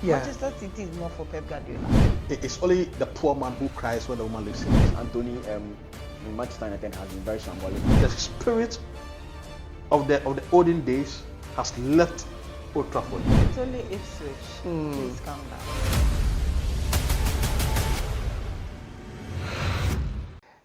Yeah. Manchester City is not for Pep Guardiola. It's only the poor man who cries when the woman leaves him. Antony in Manchester United has been very symbolic. The spirit of the olden days has left Old Trafford. It's only Ipswich. Please calm down.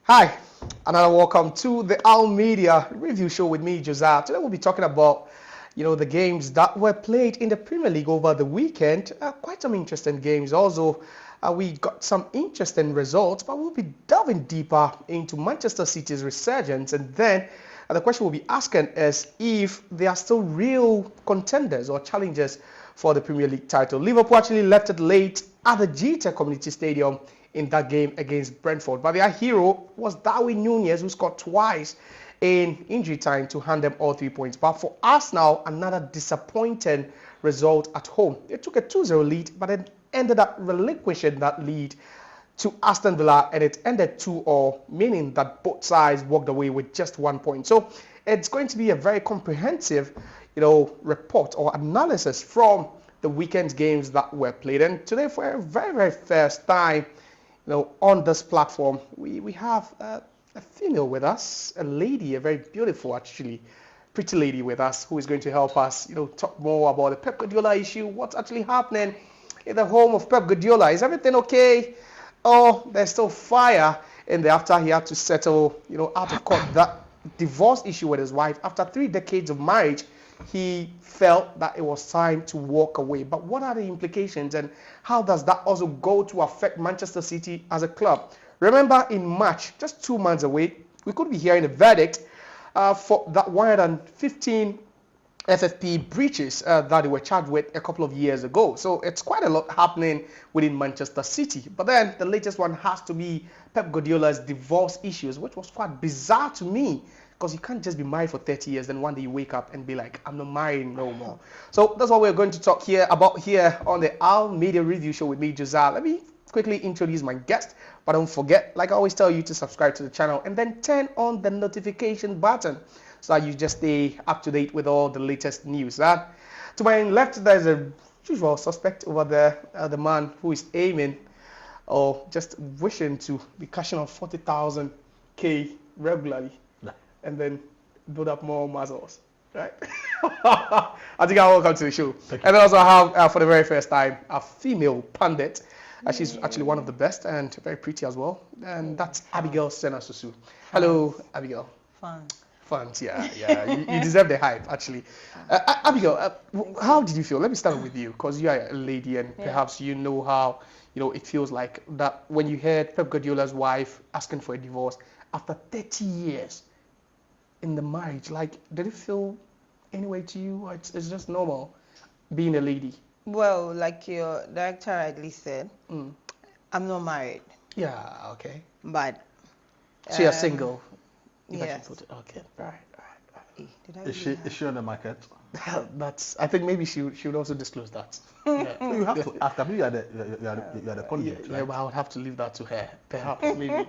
Hi, another welcome to the Al Media review show with me, Josiah. Today we'll be talking about, the games that were played in the Premier League over the weekend. Quite some interesting games. Also, we got some interesting results, but we'll be delving deeper into Manchester City's resurgence. And then the question we'll be asking is if they are still real contenders or challengers for the Premier League title. Liverpool actually left it late at the GT Community Stadium in that game against Brentford. But their hero was Darwin Núñez, who scored twice in injury time to hand them all 3 points. But for Arsenal, another disappointing result at home. They took a 2-0 lead, but then ended up relinquishing that lead to Aston Villa, and it ended 2-2, meaning that both sides walked away with just 1 point. So it's going to be a very comprehensive, report or analysis from the weekend's games that were played. And today, for a very, very first time, on this platform, we have a female with us, a lady, a very beautiful, actually, pretty lady with us, who is going to help us, talk more about the Pep Guardiola issue, what's actually happening in the home of Pep Guardiola. Is everything okay? Oh, there's still fire in there after he had to settle, out of court that divorce issue with his wife. After 3 decades of marriage, he felt that it was time to walk away. But what are the implications, and how does that also go to affect Manchester City as a club? Remember, in March, just 2 months away, we could be hearing a verdict for that 115 FFP breaches that they were charged with a couple of years ago. So it's quite a lot happening within Manchester City. But then the latest one has to be Pep Guardiola's divorce issues, which was quite bizarre to me, because you can't just be married for 30 years, then one day you wake up and be like, I'm not married no more. So that's what we're going to talk about here on the Al Media Review Show with me, Josiah. Let me quickly introduce my guest, but don't forget, like I always tell you, to subscribe to the channel and then turn on the notification button so that you just stay up to date with all the latest news. To my left, there's a usual suspect over there, the man who is aiming or just wishing to be cashing on 40,000 K regularly and then build up more muscles, right? I think I'll welcome to the show. And then also I have, for the very first time, a female pundit. She's actually one of the best and very pretty as well. And that's Abigail Senasusu. Hello, Abigail. Fun, yeah. You deserve the hype, actually. Abigail, how did you feel? Let me start with you, because you are a lady, and perhaps you know how, it feels like that when you heard Pep Guardiola's wife asking for a divorce after 30 years in the marriage. Like, did it feel any way to you, or it's just normal being a lady? Well, like your director rightly said, I'm not married. Yeah, okay. But so you're single? Yes. Okay, right. Is she on the market? I think maybe she would also disclose that. Yeah. You have to ask. I mean, you are the conduit, Yeah, right? but I would have to leave that to her. Perhaps, maybe.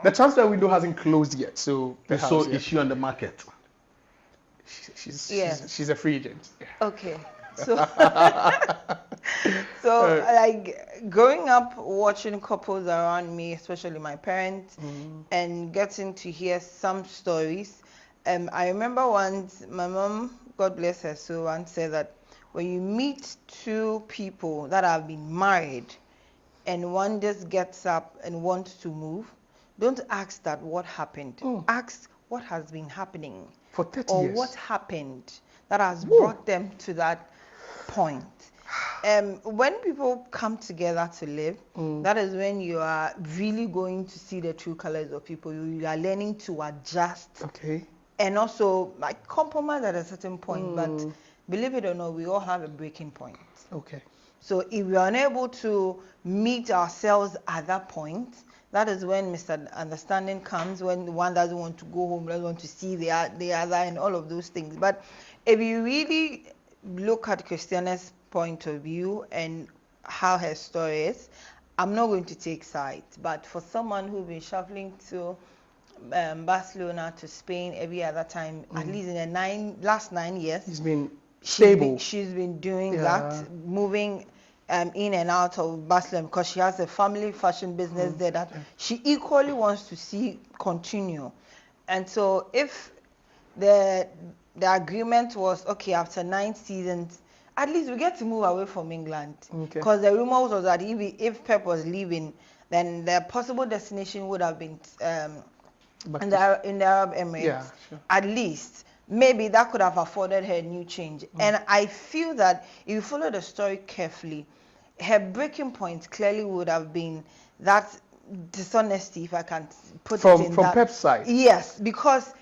The transfer window hasn't closed yet, so perhaps, So is she on the market? She's a free agent. Yeah. Okay. So, like growing up watching couples around me, especially my parents, and getting to hear some stories. I remember once my mom, God bless her soul, once said that when you meet 2 people that have been married and one just gets up and wants to move, don't ask that what happened. Ask what has been happening For 30 or years. what happened that has brought them to that point. When people come together to live, that is when you are really going to see the true colors of people. You are learning to adjust. Okay. And also like compromise at a certain point. But believe it or not, we all have a breaking point. Okay. So if we are unable to meet ourselves at that point, that is when misunderstanding comes, when one doesn't want to go home, doesn't want to see the other, and all of those things. But if you really look at Christiana's point of view and how her story is, I'm not going to take sides. But for someone who's been shuffling to Barcelona to Spain every other time, at least in the last 9 years, He's been stable. She's been doing that, moving in and out of Barcelona because she has a family fashion business there that she equally wants to see continue. And so if the agreement was, okay, after 9 seasons, at least we get to move away from England. Because the rumors was that if Pep was leaving, then the possible destination would have been in the Arab Emirates. Yeah, sure. At least. Maybe that could have afforded her a new change. And I feel that if you follow the story carefully, her breaking point clearly would have been that dishonesty, if I can put it in from that. Pep's side. Yes, because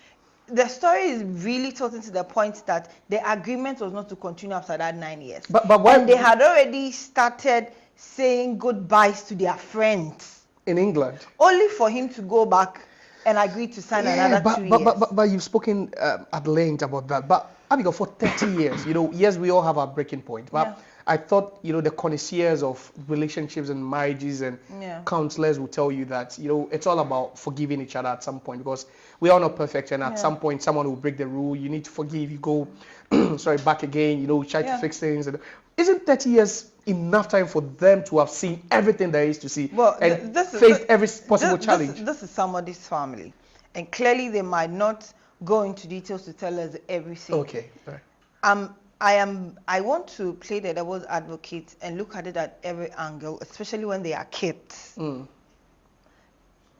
the story is really talking to the point that the agreement was not to continue after that 9 years. But why? And they had already started saying goodbyes to their friends. In England. Only for him to go back and agree to sign another 2 years. But you've spoken at length about that. But Abigail, for 30 years, yes, we all have our breaking point. But I thought, the connoisseurs of relationships and marriages and counselors will tell you that, it's all about forgiving each other at some point, because we are not perfect, and at some point someone will break the rule. You need to forgive. You go, back again. Try to fix things. And isn't 30 years enough time for them to have seen everything there is to see and faced every possible challenge? This is somebody's family, and clearly they might not go into details to tell us everything. Okay. Right. I want to play the devil's advocate and look at it at every angle, especially when they are kids.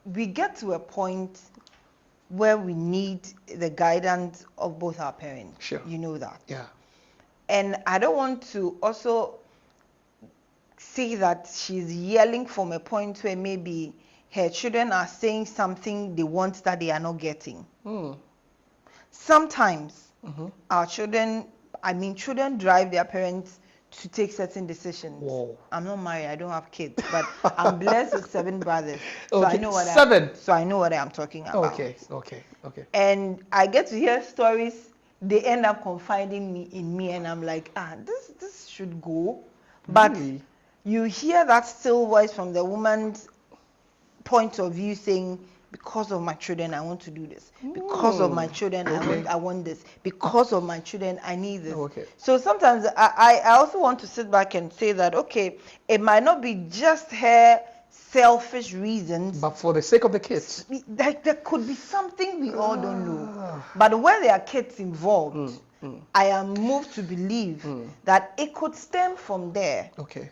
We get to a point where we need the guidance of both our parents. Sure. You know that. Yeah. And I don't want to also say that she's yelling from a point where maybe her children are saying something they want that they are not getting. Sometimes our children drive their parents to take certain decisions. Whoa. I'm not married, I don't have kids, but I'm blessed with 7 brothers. So Okay. I know what I know what I'm talking about. Okay. And I get to hear stories, they end up confiding in me, and I'm like, this should go. But Really? you hear that still voice from the woman's point of view saying, because of my children, I want to do this. Because of my children, I want this. Because of my children, I need this. Okay. So sometimes I also want to sit back and say that, okay, it might not be just her selfish reasons. But for the sake of the kids. There could be something we all don't know. But when there are kids involved, I am moved to believe that it could stem from there. Okay.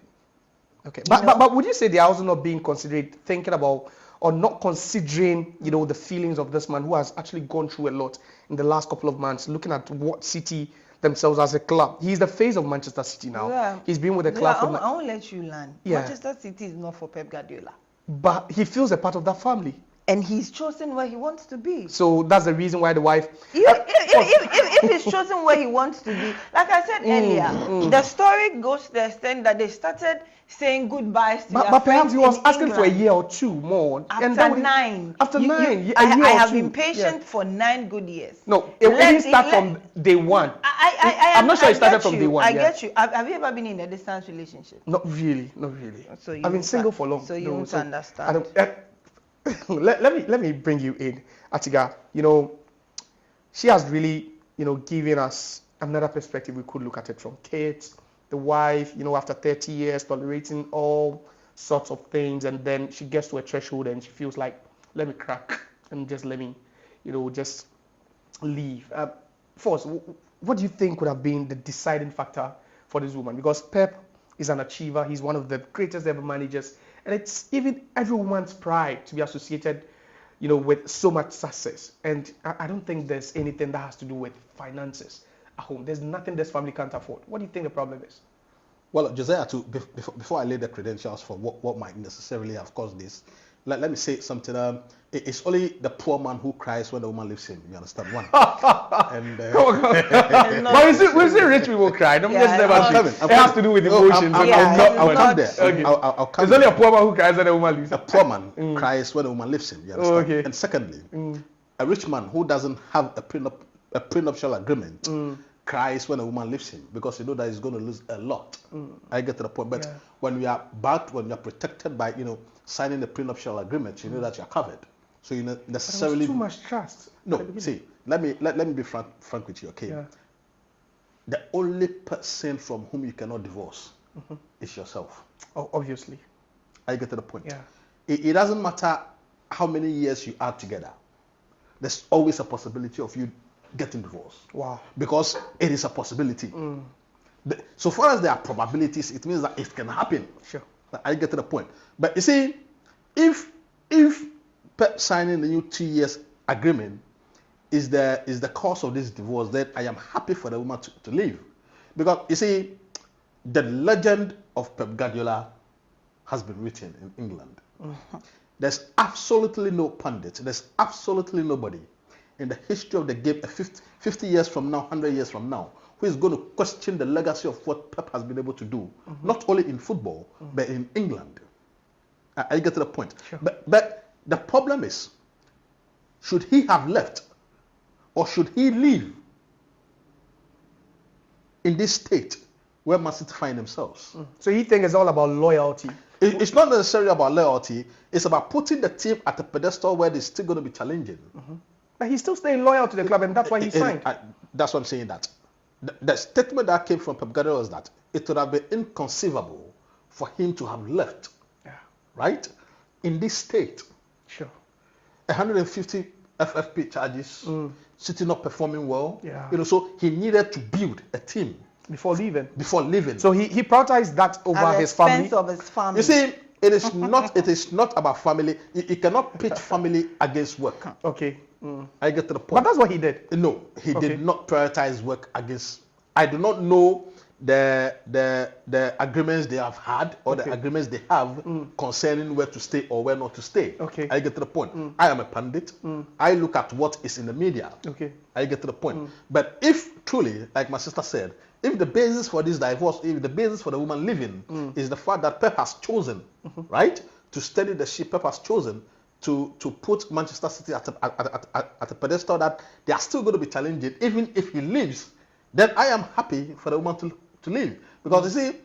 But would you say they are also not being considerate, thinking about or not considering, the feelings of this man who has actually gone through a lot in the last couple of months, looking at what City themselves as a club. He's the face of Manchester City now. Yeah. He's been with the club for... I won't let you learn. Yeah. Manchester City is not for Pep Guardiola. But he feels a part of that family. And he's chosen where he wants to be. So that's the reason why the wife... If he's chosen where he wants to be, like I said earlier, the story goes to the extent that they started saying goodbyes to their But perhaps friends he was in asking England. for a year or two more. After and then 9. After 9. I have been patient for 9 good years. No, it didn't start from day one. I'm not sure it started from day one. I get you. Have you ever been in a distance relationship? Not really. So I've been single for long. So you don't understand. Let me bring you in, Atiga. She has really, given us another perspective. We could look at it from kids, the wife, after 30 years, tolerating all sorts of things, and then she gets to a threshold and she feels like, let me crack and just let me, just leave. First, what do you think would have been the deciding factor for this woman? Because Pep is an achiever. He's one of the greatest ever managers. And it's even every woman's pride to be associated, with so much success. And I don't think there's anything that has to do with finances at home. There's nothing this family can't afford. What do you think the problem is? Well, Josiah, before I lay the credentials for what might necessarily have caused this, let me say something. It's only the poor man who cries when the woman leaves him. You understand? One. And but we see rich people cry. Don't just never. It has to do with emotions. I'll come there. Okay. I'll come it's only a poor man who cries when the woman leaves him. A poor man cries when the woman leaves him. You understand? Okay. And secondly, a rich man who doesn't have a prenuptial agreement cries when a woman leaves him because that he's going to lose a lot. I get to the point. But when you are protected by signing the prenuptial agreement, you know that you're covered. So you necessarily too much trust. No, see, let me be frank with you, okay? Yeah. The only person from whom you cannot divorce is yourself. Oh, obviously. I get to the point. Yeah. It doesn't matter how many years you are together. There's always a possibility of you getting divorced. Wow. Because it is a possibility. So far as there are probabilities, it means that it can happen. Sure. I get to the point. But you see, if Pep signing the new 2 years agreement is the cause of this divorce, then I am happy for the woman to leave. Because you see, the legend of Pep Guardiola has been written in England. There's absolutely no pundit, there's absolutely nobody in the history of the game 50 years from now, 100 years from now, who is going to question the legacy of what Pep has been able to do, not only in football, but in England. I get to the point. Sure. But the problem is, should he have left or should he leave in this state where Man City find themselves? So you think it's all about loyalty? It's not necessarily about loyalty. It's about putting the team at a pedestal where they're still going to be challenging. But he's still staying loyal to the club, and that's why he signed. That's what I'm saying. That the statement that came from Pep Guardiola was that it would have been inconceivable for him to have left, right, in this state. Sure. 150 FFP charges, City not performing well. Yeah. So he needed to build a team Before leaving. So he prioritized that over his family. Of his family. You see, it is not about family. You cannot pit family against work. Okay. I get to the point. But that's what he did. No, he did not prioritize work against. I do not know the agreements they have had or the agreements they have concerning where to stay or where not to stay. Okay. I get to the point. I am a pundit. I look at what is in the media. Okay. I get to the point. But if truly, like my sister said, if the basis for this divorce, if the basis for the woman leaving is the fact that Pep has chosen, right, to steady the ship, Pep has chosen to put Manchester City at a pedestal that they are still going to be challenging, even if he leaves, then I am happy for the woman to leave. Because you see,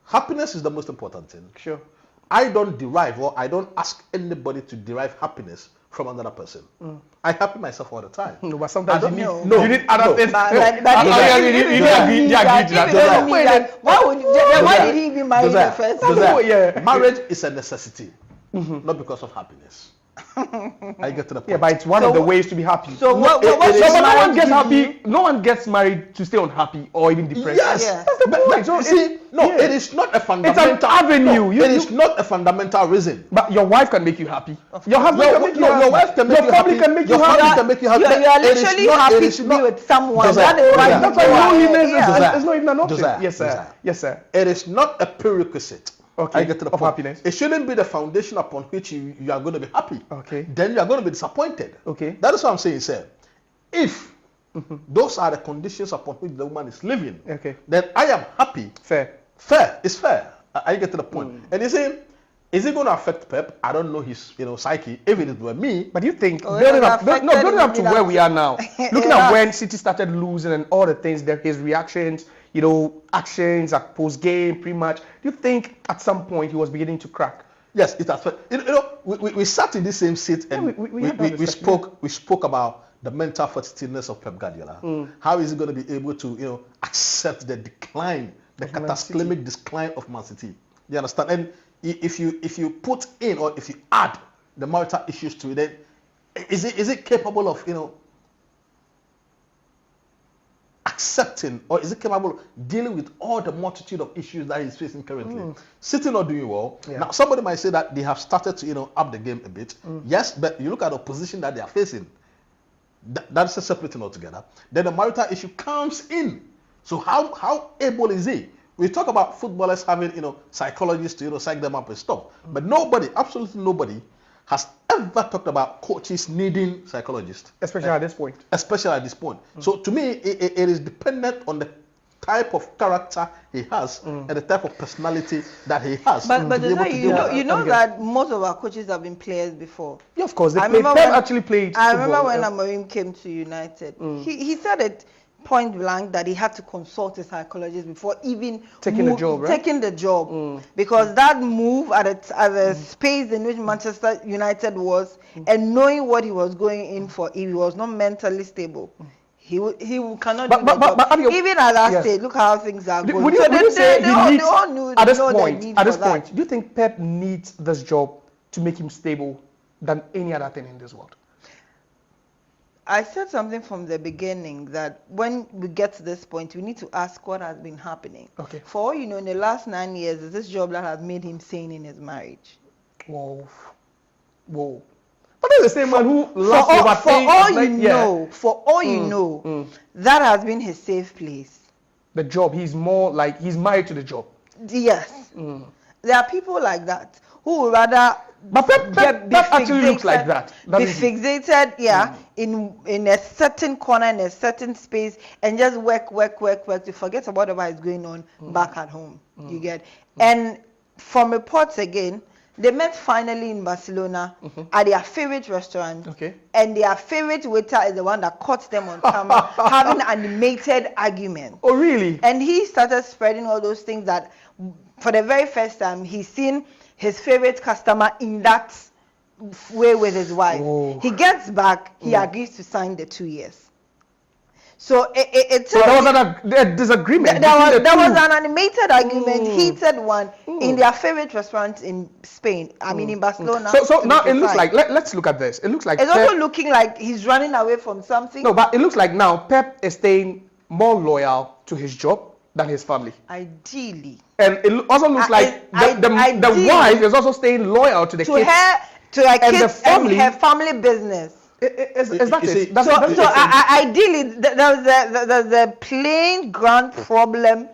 happiness is the most important thing. Sure. I don't derive or I don't ask anybody to derive happiness from another person. I happy myself all the time. No, but sometimes you need you need other things. Why did he even marry the first time? Marriage is a necessity, not because of happiness. I get to the point. Yeah, but it's one of the ways to be happy. So no one gets happy. No one gets married to stay unhappy or even depressed. Yes, that's the point. So it is not a fundamental. It's an avenue. It is not a fundamental reason. But your wife can make you happy. Your husband can make you happy. Your wife can make you happy. Your family can make you happy. Your family can make you happy. You are literally happy to be with someone. That is why that's why loneliness is not even an option. Josiah, Yes, sir. Yes, sir. It is not a prerequisite. Okay. I get to the of point. Happiness. It shouldn't be the foundation upon which you are going to be happy. Okay. Then you are going to be disappointed. Okay. That is what I'm saying, sir. If those are the conditions upon which the woman is living, then I am happy. Fair. It's fair. I get to the point. And you say, is it going to affect Pep? I don't know his psyche. If it were me. But you think building up to where we are now, looking at when City started losing and all the things, his reactions, actions at post game, pre-match. Do you think at some point he was beginning to crack? Yes, it has. We sat in the same seat and we spoke about the mental fortitudeness of Pep Guardiola. How is he going to be able to accept the decline, the cataclysmic decline of Man City? You understand? And if you put in or if you add the marital issues to it, then is it capable of accepting, or is it capable of dealing with all the multitude of issues that he's facing currently? City not doing well. Yeah. Now somebody might say that they have started to up the game a bit. Yes, but you look at the opposition that they are facing. That's a separate thing altogether. Then the marital issue comes in. So how able is he? We talk about footballers having psychologists to psych them up and stuff, but nobody, absolutely nobody, has ever talked about coaches needing psychologists, especially at this point. So to me, it is dependent on the type of character he has and the type of personality that he has. But you know that most of our coaches have been players before. Yeah, of course. Pep actually played. I remember when Amorim came to United. He said it point blank that he had to consult a psychologist before even taking the job, because that move at the space in which Manchester United was, and knowing what he was going in for, if he was not mentally stable, cannot But- do but- the but job. Abby, Even at that yes. stage, look how things are going. Would you, So would you say they he all- needs, they all knew, at this know the point, need at for this that. point, do you think Pep needs this job to make him stable than any other thing in this world? I said something from the beginning that when we get to this point, we need to ask what has been happening. Okay. For all you know, in the last 9 years, is this job that has made him sane in his marriage? Whoa. Whoa. But that's the same man who For lost all, over for all you yeah. know, for all you know, that has been his safe place. The job, he's more like he's married to the job. Yes. There are people like that who would rather But Pep actually looks like that. Be fixated, in a certain corner, in a certain space, and just work to forget about whatever is going on back at home. You get? And from reports again, they met finally in Barcelona at their favorite restaurant. Okay. And their favorite waiter is the one that caught them on camera having an animated argument. Oh, really? And he started spreading all those things that for the very first time he's seen his favorite customer in that way with his wife. Oh. He gets back, he agrees to sign the 2 years. So So there was a disagreement. there was between the two. an animated argument, heated one, in their favorite restaurant in Spain. I mean in Barcelona. So to now be it looks precise. like let's look at this. It looks like It's Pep, also looking like he's running away from something. no, but it looks like now Pep is staying more loyal to his job than his family. Ideally. And it also looks like the ideally, wife is also staying loyal to the To kids. her, to her And the kids and family- her family business. Is that You see, it? That's So, that's so it. ideally, there's a plain grand problem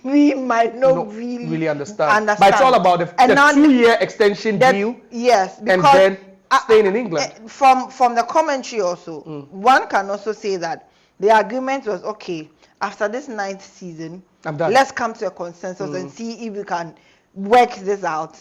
we might not Not really understand. But it's all about the And now 2-year extension that- deal Yes, and because then staying in England. From the commentary also, one can also say that the agreement was okay. After this 9th season, I'm done. let's come to a consensus and see if we can work this out.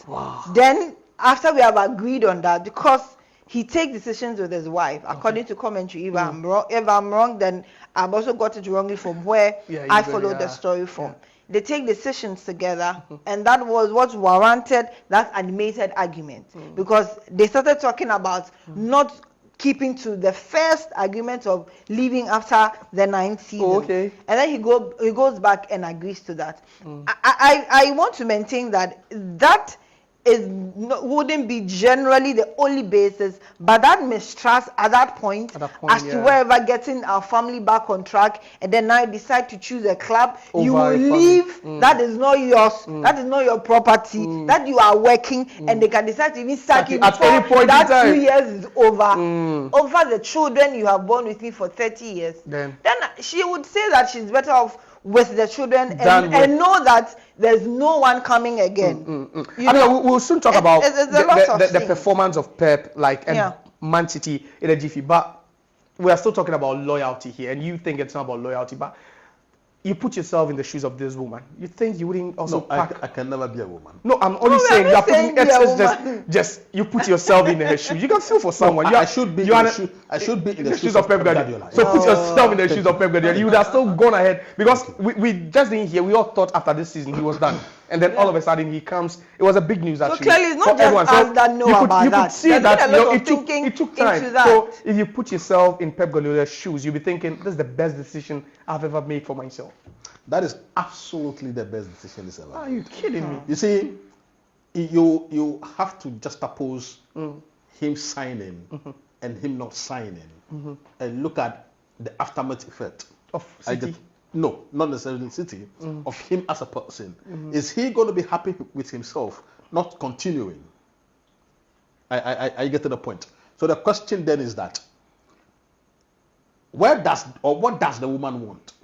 Then after we have agreed on that, because he takes decisions with his wife, according to commentary. If I'm wrong, then I've also got it wrongly from where I followed the story from. They take decisions together, and that was what warranted that animated argument, because they started talking about not keeping to the first agreement of leaving after the 9th season. Oh, okay. And then he goes back and agrees to that. I want to maintain that wouldn't be generally the only basis, but that mistrust at that point as to wherever getting our family back on track, and then now you decide to choose a club, you will leave. That is not yours. That is not your property. That you are working, and they can decide to even sack you at any before point that in 2 years is over. Over the children you have born with me for 30 years. Then she would say that she's better off with the children and know that there's no one coming again. We'll soon talk about the the performance of Pep, and Man City in a jiffy, but we are still talking about loyalty here, and you think it's not about loyalty, but you put yourself in the shoes of this woman. You think you wouldn't also pack? I can never be a woman. No, I'm only saying you are putting. It's just you put yourself in her shoes. You can feel for someone. I should be in the shoes of Pep Guardiola. So put yourself in the shoes of Pep Guardiola. You would have still gone ahead, because we just didn't hear. We all thought after this season he was done, and then all of a sudden he comes. It was a big news actually. So clearly, it's not just us that know about that. You could see that it took time. Into that. So if you put yourself in Pep Guardiola's shoes, you'll be thinking, this is the best decision I've ever made for myself. That is absolutely the best decision this ever. Are you kidding me? You see, you have to juxtapose him signing and him not signing, and look at the aftermath effect Of City. No, not necessarily City, of him as a person. Is he going to be happy with himself not continuing? I get to the point. So the question then is that, what does the woman want?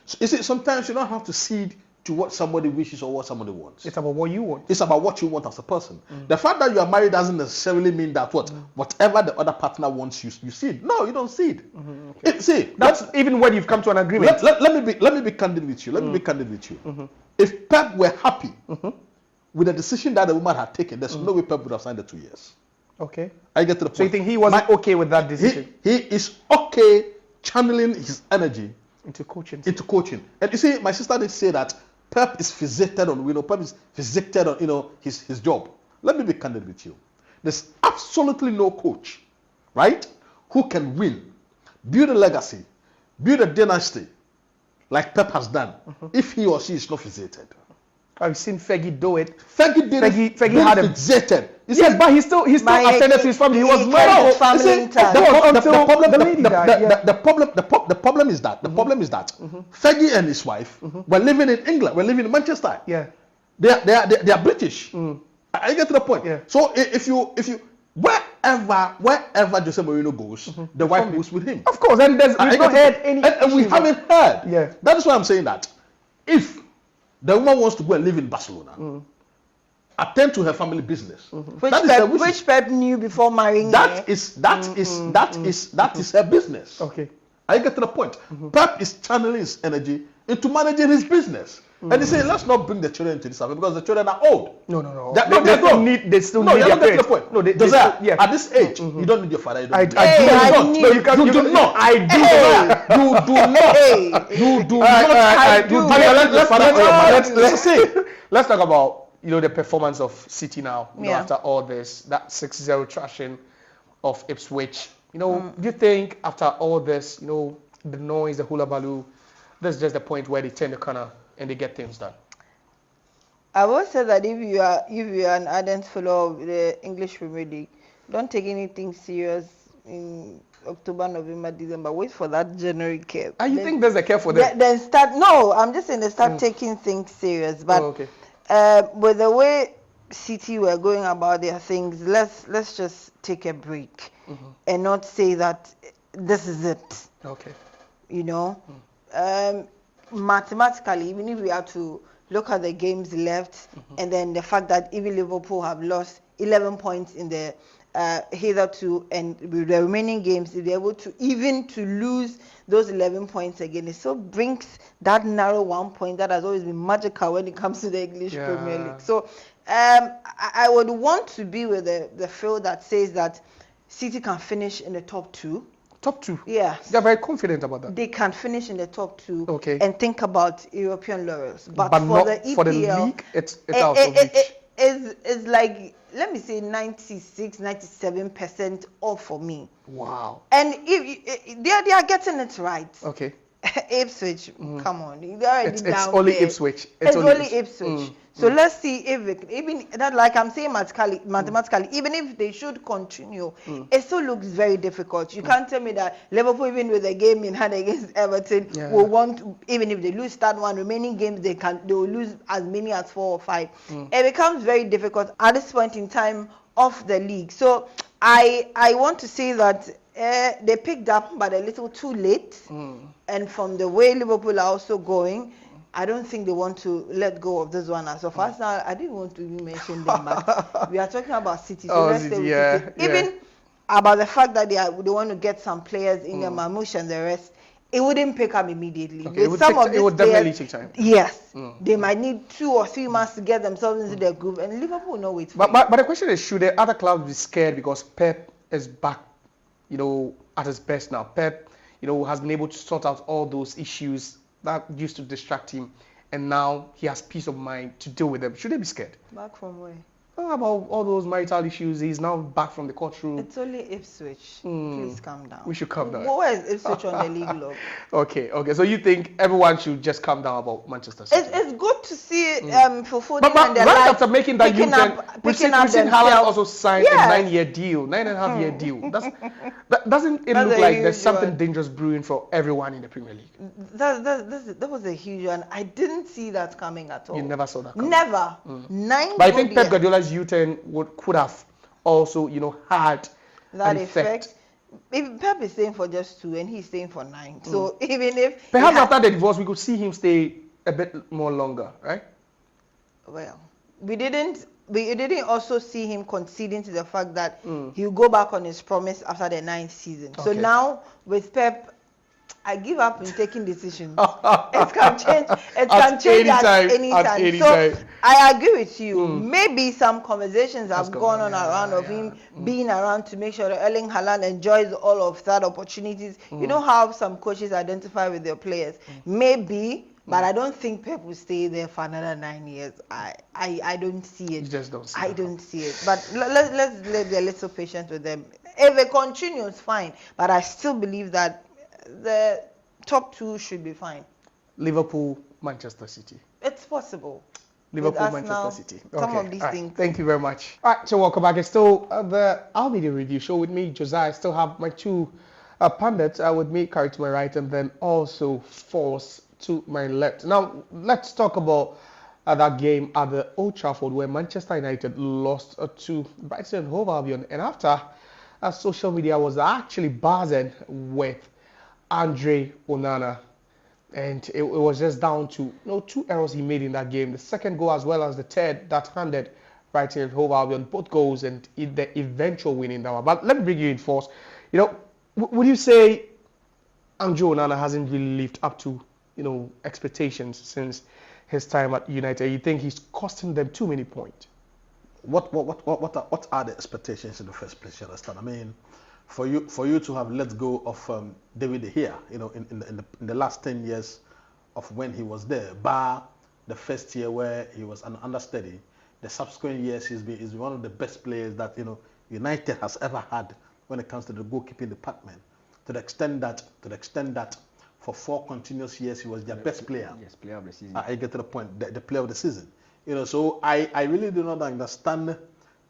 So, you see, sometimes you don't have to cede to what somebody wishes or what somebody wants. It's about what you want. It's about what you want as a person. The fact that you are married doesn't necessarily mean that whatever the other partner wants, you cede. No, you don't cede. See, That's even when you've come to an agreement. let me be candid with you. Let me be candid with you. If Pep were happy with the decision that the woman had taken, there's no way Pep would have signed the 2 years. Okay. I get to the point. So you think he wasn't okay with that decision? He is okay channeling his energy into coaching. And you see, my sister did say that Pep is fixated on, Pep is fixated on, his job. Let me be candid with you. There's absolutely no coach, right, who can win, build a legacy, build a dynasty like Pep has done if he or she is not fixated. I've seen Fergie do it. Fergie did Fergie had a fixated. Yes, but he still attended to his family. He was kept his married. family intact. The problem is that Fergie and his wife were living in England. Were living in Manchester. Yeah, they are British. I get to the point. Yeah. So if you wherever Jose Mourinho goes, the wife goes with him. of course. And we've not heard any. And we haven't heard. Yeah. That is why I'm saying that if the woman wants to go and live in Barcelona, attend to her family business. Which Pep knew before marrying her. That is her business. Okay. I get to the point. Pep is channeling his energy into managing his business. And he said, let's not bring the children into this because the children are old. No. They still need their parents. No, they still, at this age, you don't need your father. You do not. Let's talk about the performance of City now. After all this, that 6-0 trashing of Ipswich. Do you think after all this, the noise, the hula baloo, this is just the point where they turn the corner and they get things done? I will say that if you are an ardent follower of the English Premier League, don't take anything serious in October, November, December. Wait for that January curve. You think there's a curve for them? Then start. No, I'm just saying they start taking things serious. But with the way City were going about their things, let's just take a break and not say that this is it. Okay. Mathematically, even if we have to look at the games left and then the fact that even Liverpool have lost 11 points in the hitherto, and with the remaining games, if they're able to lose those 11 points again, it still brings that narrow 1 point that has always been magical when it comes to the English Premier League. So I would want to be with the field that says that City can finish in the top two. Top two? Yes. You're very confident about that? They can finish in the top two and think about European laurels. But for not the EPL, for the league, it's out of reach. It's like, let me say 96-97% off for me. Wow. And if they are getting it right. Okay. Ipswich, come on, they're already it's down only there. Ipswich. It's only Ipswich. So let's see if even that, like I'm saying mathematically, even if they should continue, it still looks very difficult. You can't tell me that Liverpool, even with the game in hand against Everton, will want, even if they lose that one, remaining games they will lose as many as 4 or 5. It becomes very difficult at this point in time of the league. So I want to say that they picked up, but a little too late. And from the way Liverpool are also going, I don't think they want to let go of this one as of us. Now, I didn't want to even mention them, but we are talking about City. So let's stay with City. Even about the fact that they want to get some players in the Mamouche and the rest, it wouldn't pick up immediately. Okay, it would definitely take time. Yes. They might need 2 or 3 months to get themselves into their groove, and Liverpool will not wait for it. But the question is, should the other clubs be scared because Pep is back, at his best now? Pep, has been able to sort out all those issues that used to distract him, and now he has peace of mind to deal with them. Should they be scared? Back from where? About all those marital issues. He's now back from the courtroom. It's only Ipswich. Please calm down. We should calm down. Where is Ipswich on the league log? Okay. So you think everyone should just calm down about Manchester City? It's good to see Foden but and their right after making that U-turn, we've seen Haaland also sign a 9-year deal, 9.5-year deal. Doesn't it look like there's something dangerous brewing for everyone in the Premier League? That was a huge one. I didn't see that coming at all. You never saw that coming? Never. 9 But I think Pep Guardiola's U-turn could have also, had that an effect. If Pep is staying for just 2 and he's staying for 9, so even if perhaps after the divorce we could see him stay a bit more longer, right? Well, we didn't also see him conceding to the fact that he'll go back on his promise after the 9th season. Okay. So now with Pep, I give up in taking decisions. It can change. It can change at any time. So I agree with you. Maybe some conversations have gone on around of him being around to make sure that Erling Haaland enjoys all of that opportunities. You know how some coaches identify with their players. Maybe, but I don't think Pep will stay there for another 9 years. I don't see it. You just don't see it. I don't see it. But let's be a little patient with them. If it continues, fine. But I still believe that the top 2 should be fine. Liverpool, Manchester City. It's possible. Liverpool, With Manchester Arsenal, City. Some Okay. of these All right. things. Thank you very much. All right, so welcome back. It's still the Al Media Review Show with me, Josiah. I still have my two pundits with me, Kari to my right, and then also Force to my left. Now, let's talk about that game at the Old Trafford where Manchester United lost to Brighton and Hove Albion. And after, social media was actually buzzing with Andre Onana. And it was just down to 2 errors he made in that game. The second goal as well as the third that handed Brighton and Hove Albion both goals and the eventual winning that one. But let me bring you in first. Would you say Andre Onana hasn't really lived up to expectations since his time at United? You think he's costing them too many points? What are the expectations in the first place? You understand? I mean, for you to have let go of David De Gea, in the last 10 years of when he was there, bar the first year where he was an understudy, the subsequent years he's one of the best players that United has ever had when it comes to the goalkeeping department. To the extent that for 4 continuous years he was their best player. Yes, player of the season. I get to the point, the player of the season. So I really do not understand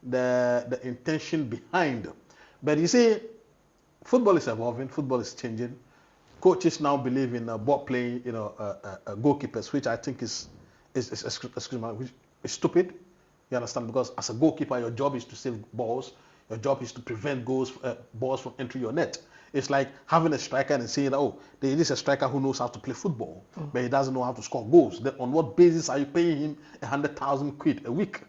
the intention behind. But you see, football is evolving, football is changing. Coaches now believe in ball playing, goalkeepers, which I think is stupid. You understand? Because as a goalkeeper, your job is to save balls. Your job is to prevent balls from entering your net. It's like having a striker and saying, there is a striker who knows how to play football, but he doesn't know how to score goals. Then on what basis are you paying him 100,000 quid a week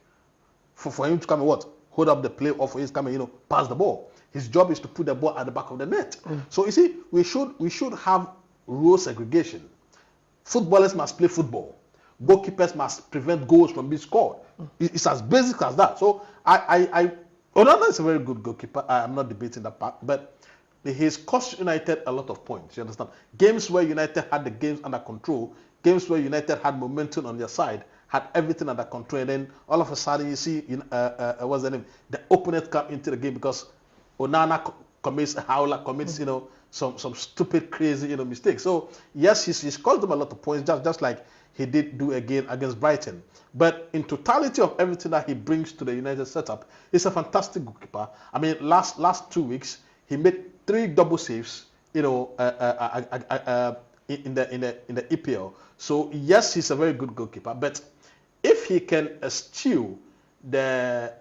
for him to come and what? Hold up the play, or for him to come and pass the ball? His job is to put the ball at the back of the net. So you see, we should have rule segregation. Footballers must play football. Goalkeepers must prevent goals from being scored. It's as basic as that. So Onana is a very good goalkeeper. I'm not debating that part, but he's cost United a lot of points. You understand? Games where United had the games under control, games where United had momentum on their side, had everything under control, and then all of a sudden you see, what's the name? The opponent come into the game because Onana commits a howler, commits some stupid, crazy mistakes. So yes, he's cost them a lot of points, just like he did do again against Brighton. But in totality of everything that he brings to the United setup, he's a fantastic goalkeeper. I mean, last 2 weeks he made 3 double saves, in the EPL. So yes, he's a very good goalkeeper. But if he can eschew the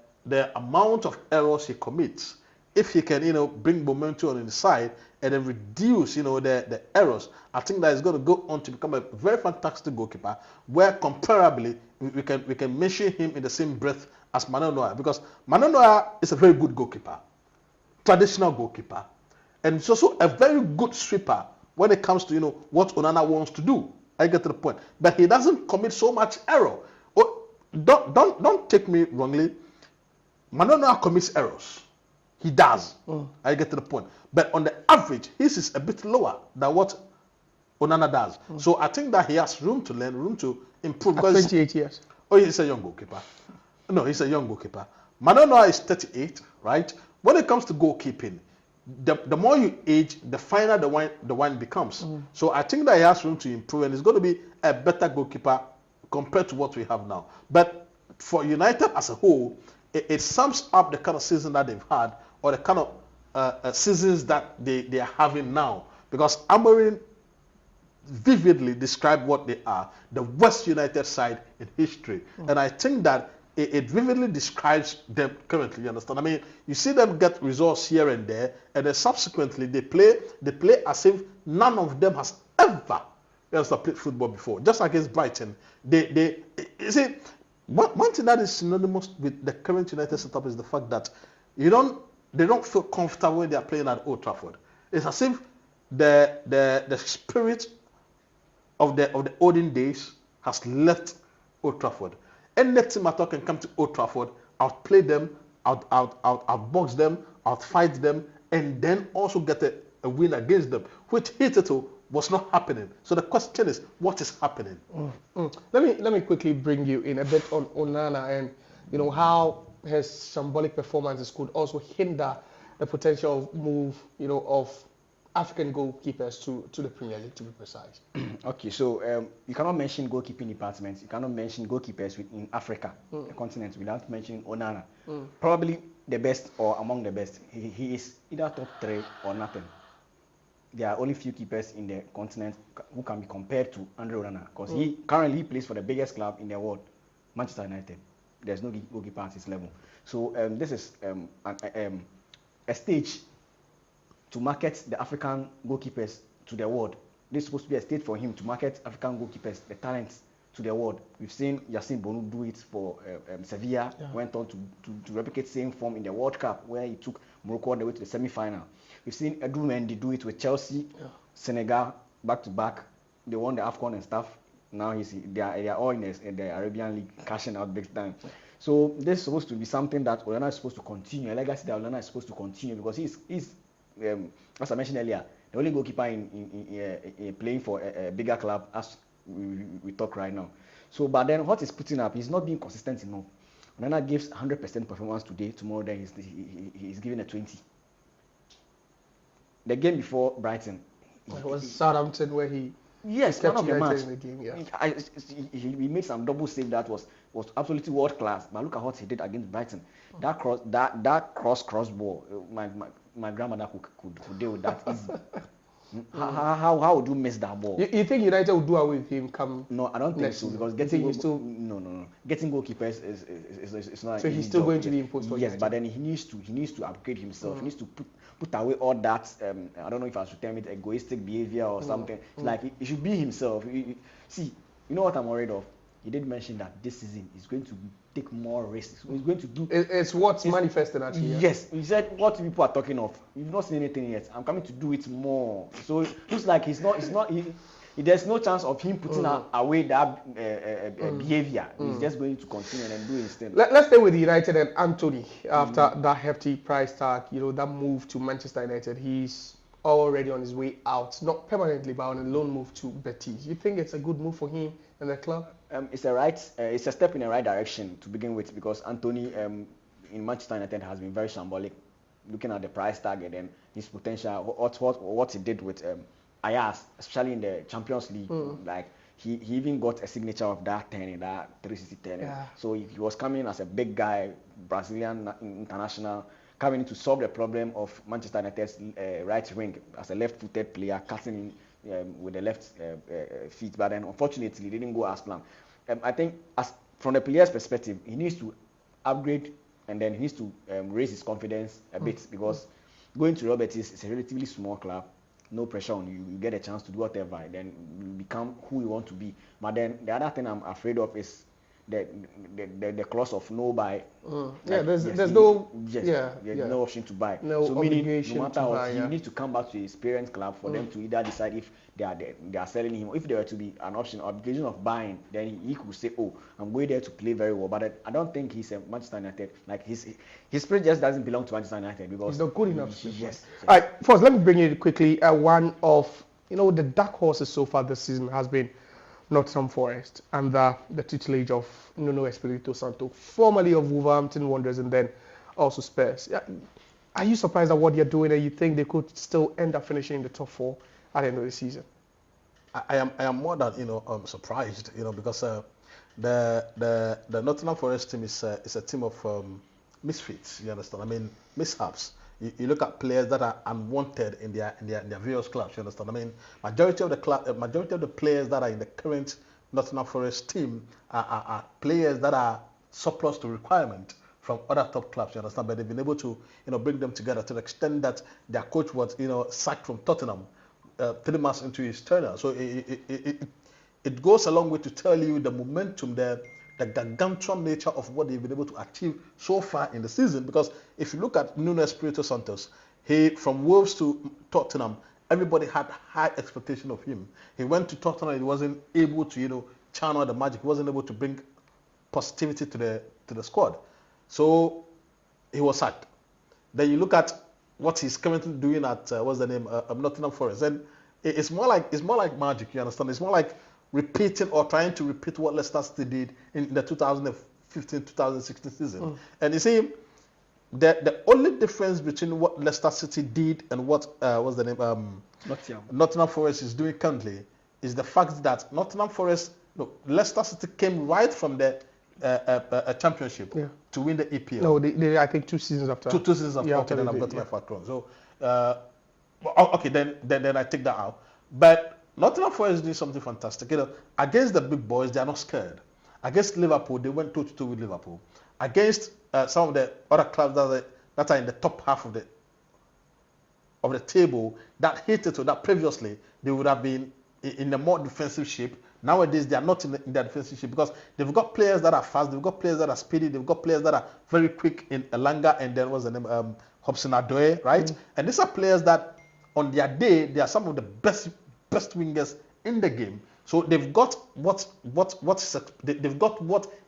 amount of errors he commits, if he can bring momentum on the side and then reduce the errors, I think that is going to go on to become a very fantastic goalkeeper, where comparably we can mention him in the same breath as Manuel Neuer, because Manuel Neuer is a very good goalkeeper, traditional goalkeeper, and it's also a very good sweeper when it comes to what Onana wants to do. I get to the point, but he doesn't commit so much error. Don't take me wrongly. Manuel Neuer commits errors. He does. I get to the point. But on the average, his is a bit lower than what Onana does. So I think that he has room to learn, room to improve. At 28 years. Oh, he's a young goalkeeper. No, he's a young goalkeeper. Manuel Neuer is 38, right? When it comes to goalkeeping, the more you age, the finer the wine becomes. So I think that he has room to improve, and he's going to be a better goalkeeper compared to what we have now. But for United as a whole, it sums up the kind of season that they've had, or the kind of seasons that they are having now. Because Amorim vividly described what they are, the worst United side in history. And I think that it vividly describes them currently, you understand? I mean, you see them get results here and there, and then subsequently they play as if none of them has ever played football before. Just against Brighton, you see, one thing that is synonymous with the current United setup is the fact that they don't feel comfortable when they are playing at Old Trafford. It's as if the spirit of the olden days has left Old Trafford. Any team at all can come to Old Trafford, outplay them, outbox them, outfight them, and then also get a win against them, which hitherto was not happening. So the question is, what is happening? Let me quickly bring you in a bit on Onana and how his symbolic performances could also hinder the potential move of African goalkeepers to the Premier League, to be precise? Okay, so you cannot mention goalkeeping departments. You cannot mention goalkeepers in Africa, the continent, without mentioning Onana. Probably the best or among the best. He is either top 3 or nothing. There are only few keepers in the continent who can be compared to Andre Onana, because he currently plays for the biggest club in the world, Manchester United. There's no goalkeeper at his level. So this is a stage to market the African goalkeepers to the world. This is supposed to be a stage for him to market African goalkeepers, the talents, to the world. We've seen Yassine Bonu do it for Sevilla, went on to replicate same form in the World Cup, where he took Morocco all the way to the semi-final. We've seen Edu Mendy do it with Chelsea, Senegal, back-to-back. They won the AFCON and stuff. Now they are all in the Arabian League, cashing out big time. So this is supposed to be something that Onana is supposed to continue, a legacy that Onana is supposed to continue, because he's as I mentioned earlier, the only goalkeeper in playing for a bigger club as we talk right now. So, but then what he's putting up, he's not being consistent enough. Onana gives 100% performance today, tomorrow then he's giving a 20. The game before Brighton, it was Southampton where he kept man of the match. In the game, He made some double save that was absolutely world class. But look at what he did against Brighton. That cross ball, my grandmother could deal with that easy. How would you miss that ball? You think United will do away with him come? No, I don't think so, because getting goalkeepers is not. So he's still going to be imposed. Yes, but then he needs to upgrade himself. He needs to put away all that. I don't know if I should term it egoistic behavior or something. It's like he should be himself. See, you know what I'm worried of? He did mention that this season he's going to take more risks. He's going to do. It's what's manifesting actually. Yes, he said what people are talking of. You've not seen anything yet. I'm coming to do it more. So it looks like there's no chance of him putting away that behavior. He's just going to continue and do his thing. Let's stay with United and Antony. After that hefty price tag, that move to Manchester United, he's already on his way out, not permanently, but on a loan move to Betis. You think it's a good move for him and the club? It's a step in the right direction to begin with, because Antony in Manchester United has been very shambolic. Looking at the price tag and then his potential, what he did with Ajax, especially in the Champions League, like he even got a signature of that 10 in that 360 10. Yeah. So he was coming as a big guy, Brazilian international, coming to solve the problem of Manchester United's right wing as a left-footed player, cutting in with the left feet. But then unfortunately, it didn't go as planned. I think from the player's perspective, he needs to upgrade and then he needs to raise his confidence a bit, because going to Real Betis is a relatively small club. No pressure on you. You get a chance to do whatever. Then you become who you want to be. But then the other thing I'm afraid of is the clause of no buy. There's no option to buy. No obligation no matter to what, buy. you need to come back to his parent club for them to either decide if they are selling him. If there were to be an obligation of buying, then he could say, "Oh, I'm going there to play very well." But I don't think he's a Manchester United. Like his spirit just doesn't belong to Manchester United, because he's not good enough. Yes. All right. First, let me bring you quickly. One of the dark horses so far this season has been Nottingham Forest and the tutelage of Nuno Espirito Santo, formerly of Wolverhampton Wanderers and then also Spurs. Are you surprised at what they're doing, and you think they could still end up finishing in the top 4 at the end of the season? I am more than surprised, because the Nottingham Forest team is a team of misfits. You understand? I mean, mishaps. You look at players that are unwanted in their various clubs. You understand? I mean, majority of the players that are in the current Nottingham Forest team are players that are surplus to requirement from other top clubs. You understand? But they've been able to bring them together to the extent that their coach was sacked from Tottenham 3 months into his tenure. So it goes a long way to tell you the momentum there, the gargantuan nature of what they've been able to achieve so far in the season. Because if you look at Nuno Espirito Santos, from Wolves to Tottenham, everybody had high expectation of him. He went to Tottenham, he wasn't able to channel the magic, he wasn't able to bring positivity to the squad. So he was sacked. Then you look at what he's currently doing at Nottingham Forest, and it's more like magic. You understand? It's more like repeating or trying to repeat what Leicester City did in the 2015-2016 season. And you see, the only difference between what Leicester City did and what what's the name Nottingham Forest is doing currently is the fact that Nottingham Forest, Leicester City came right from the championship to win the EPL. No, they I think 2 seasons after. Two seasons after. Okay, then I've got my fact wrong. So, okay, then I take that out. But Nottingham Forest is doing something fantastic. Against the big boys, they are not scared. Against Liverpool, they went 2-2 with Liverpool. Against some of the other clubs that are in the top half of the table that hated or that previously they would have been in a more defensive shape. Nowadays, they are not in their defensive shape because they've got players that are fast, they've got players that are speedy, they've got players that are very quick in Elanga and then what's the name, Hobson-Odoi, right? And these are players that on their day, they are some of the best wingers in the game. So they've got what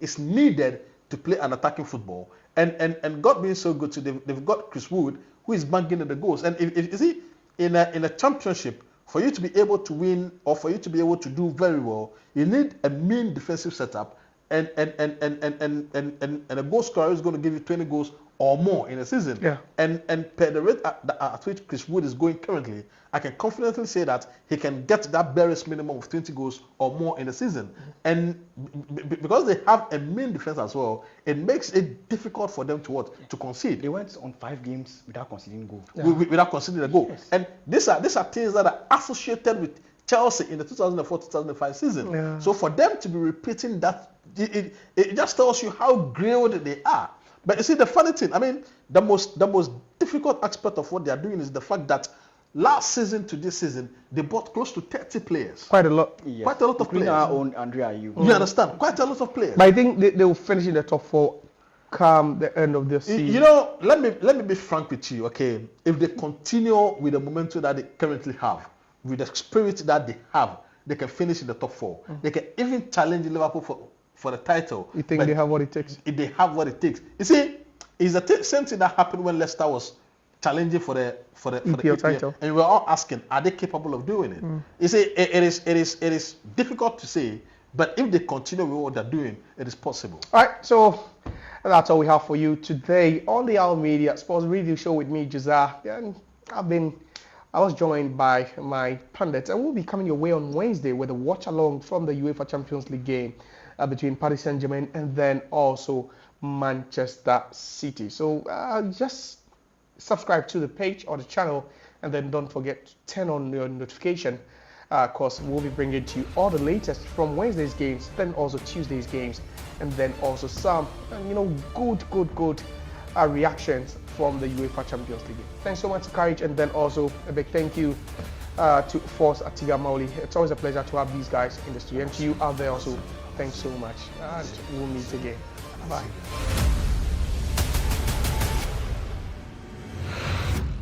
is needed to play an attacking football. And God being so good, so they've got Chris Wood who is banging at the goals. And if you see in a championship, for you to be able to win or for you to be able to do very well, you need a mean defensive setup and a goal scorer is going to give you 20 goals or more in a season. Yeah. And per the rate at which Chris Wood is going currently, I can confidently say that he can get that barest minimum of 20 goals or more in a season. And because they have a mean defense as well, it makes it difficult for them to concede. They went on 5 games without conceding a goal. Without conceding a goal. Yes. And these are things that are associated with Chelsea in the 2004-2005 season. Yeah. So for them to be repeating that, it just tells you how grilled they are. But you see, the funny thing, I mean, the most difficult aspect of what they are doing is the fact that last season to this season, they bought close to 30 players. Quite a lot. Yes. Quite a lot of players. Our own Andrea, you understand? Quite a lot of players. But I think they will finish in the top 4 come the end of the season. You know, let me be frank with you, okay? If they continue with the momentum that they currently have, with the spirit that they have, they can finish in the top 4. They can even challenge Liverpool for the title. You think they have what it takes? They have what it takes. You see, it's the same thing that happened when Leicester was challenging for the EPL title, and we were all asking, are they capable of doing it? You see, it is difficult to say, but if they continue with what they're doing, it is possible. All right, so that's all we have for you today on the Al Media Sports Review Show with me, Josiah. And I was joined by my pundits, and we'll be coming your way on Wednesday with a watch along from the UEFA Champions League game between Paris Saint-Germain and then also Manchester City. So just subscribe to the page or the channel, and then don't forget to turn on your notification, because we'll be bringing to you all the latest from Wednesday's games, then also Tuesday's games, and then also some good reactions from the UEFA Champions League. Thanks so much, Courage, and then also a big thank you to Force Atiga Mauli. It's always a pleasure to have these guys in the studio, and to you out there also, thanks so much, and we'll meet again. Bye.